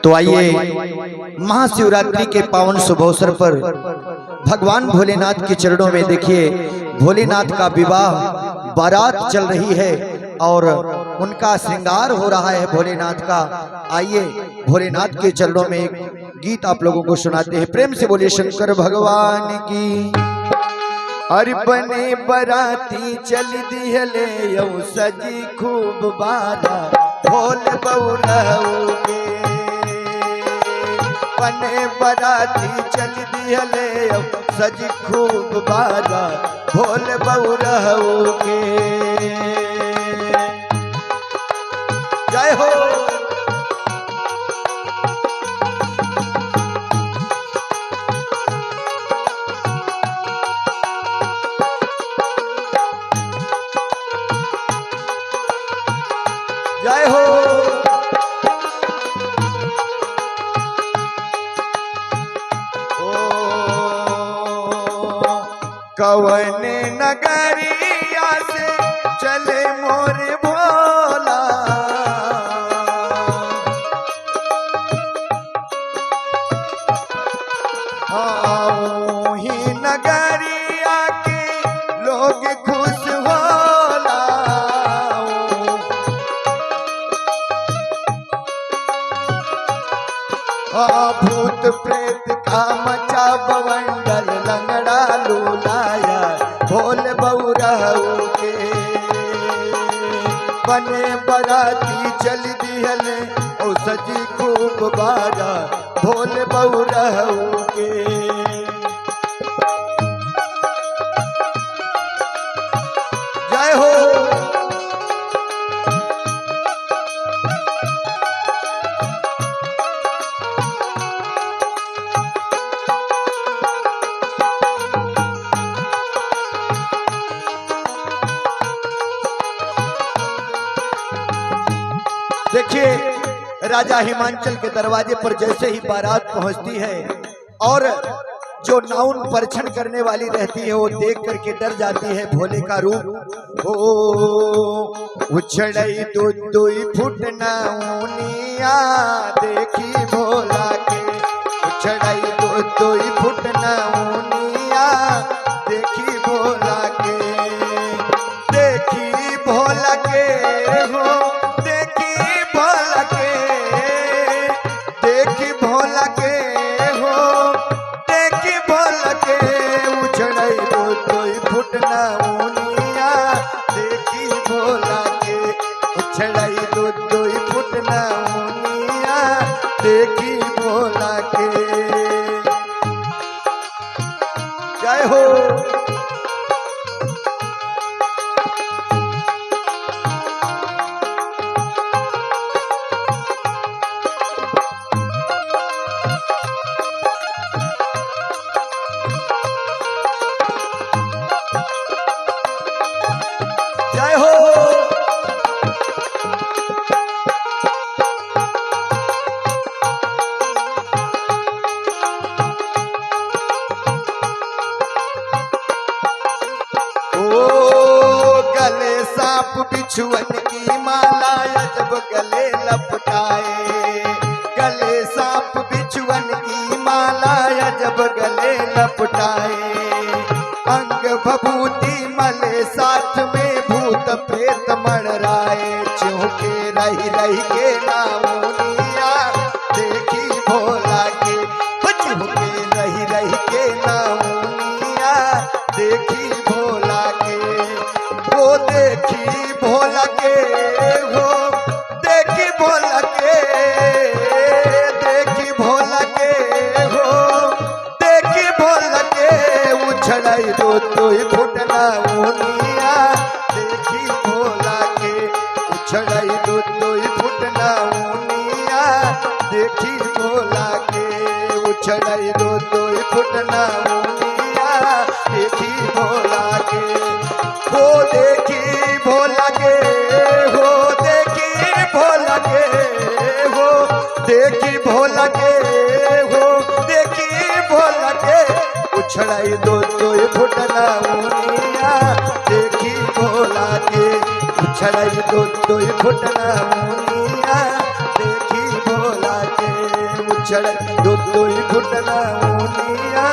तो आइए महाशिवरात्रि के पावन शुभ अवसर पर भगवान भोलेनाथ के चरणों में देखिए भोलेनाथ का विवाह बारात चल रही है और उनका श्रृंगार हो रहा है भोलेनाथ का। आइए भोलेनाथ के चरणों में एक गीत आप लोगों को सुनाते हैं। प्रेम से बोलिए शंकर भगवान की। अरे बने बराती चल दिहले यौ सजी खूब बारा भोल बउरहुगे। बने बराती चल दिहले यौ सजी खूब बारा भोल बउरहुगे। जय हो। जय हो। कवन नगरिया से चले मोर भोला। ही नगरिया के लोग खुश होला। भूत प्रेत का मचा बवंडर लंगड़ा लूलाया भोल बउरहुगे। बने बराती चल दिहले ओ सजी खूब बारा भोल बउरहुगे। जय हो। देखिए राजा हिमांचल के दरवाजे पर जैसे ही बारात पहुंचती है और जो नाउन परीक्षण करने वाली रहती है वो देख करके डर जाती है भोले का रूप। ओ उछड़ई दुई फुट नाउनिया देखी भोला के। उछड़ई दुई फुट नाउनिया देखी भोला के। देखी भोला के हो देखी भोला के। जय हो। जय हो। बिछुअन की माला जब गले लपटाए। गले सांप बिछुअन की माला जब गले लपटाए। अंग भभूति मले साथ में भूत प्रेत मड़राए। चौके रही रही के नामुनिया देखी भोला के। चौके रही रही के नामुनिया देखी भोला के। वो देखी भोला के हो देखी भोला के। देखी भोला के हो देखी भोला के। उछड़ई दुई फुट नाउनिया देखी भोला के। उछड़ई दुई फुट नाउनिया देखी भोला के। उछड़ई दुई फुट नाउनिया देखी भोला के। हो देखी भोला के हो देखी भोला के हो देखी भोला के हो देखी भोला के। उछड़ाई दुई फुट नाउनिया देखी भोला के। उछड़ाई दुई फुट नाउनिया देखी भोला के। चढ़ दो घुटना मुनिया